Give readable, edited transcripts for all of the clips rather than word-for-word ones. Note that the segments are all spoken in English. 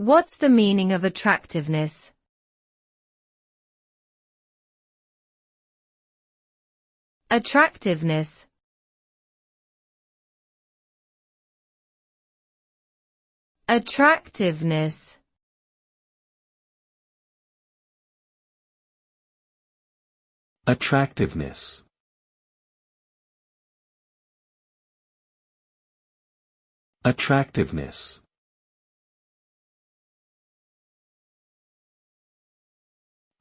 What's the meaning of attractiveness? Attractiveness. Attractiveness. Attractiveness. Attractiveness.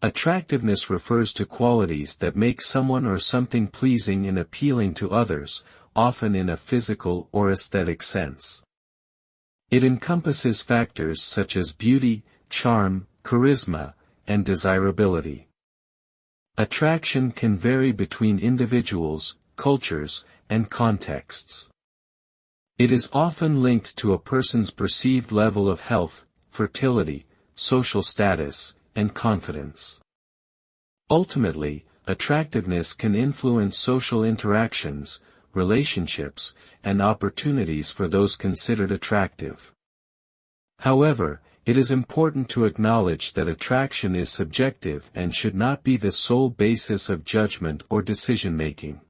Attractiveness refers to qualities that make someone or something pleasing and appealing to others, often in a physical or aesthetic sense. It encompasses factors such as beauty, charm, charisma, and desirability. Attraction can vary between individuals, cultures, and contexts. It is often linked to a person's perceived level of health, fertility, social status, and confidence. Ultimately, attractiveness can influence social interactions, relationships, and opportunities for those considered attractive. However, it is important to acknowledge that attraction is subjective and should not be the sole basis of judgment or decision-making.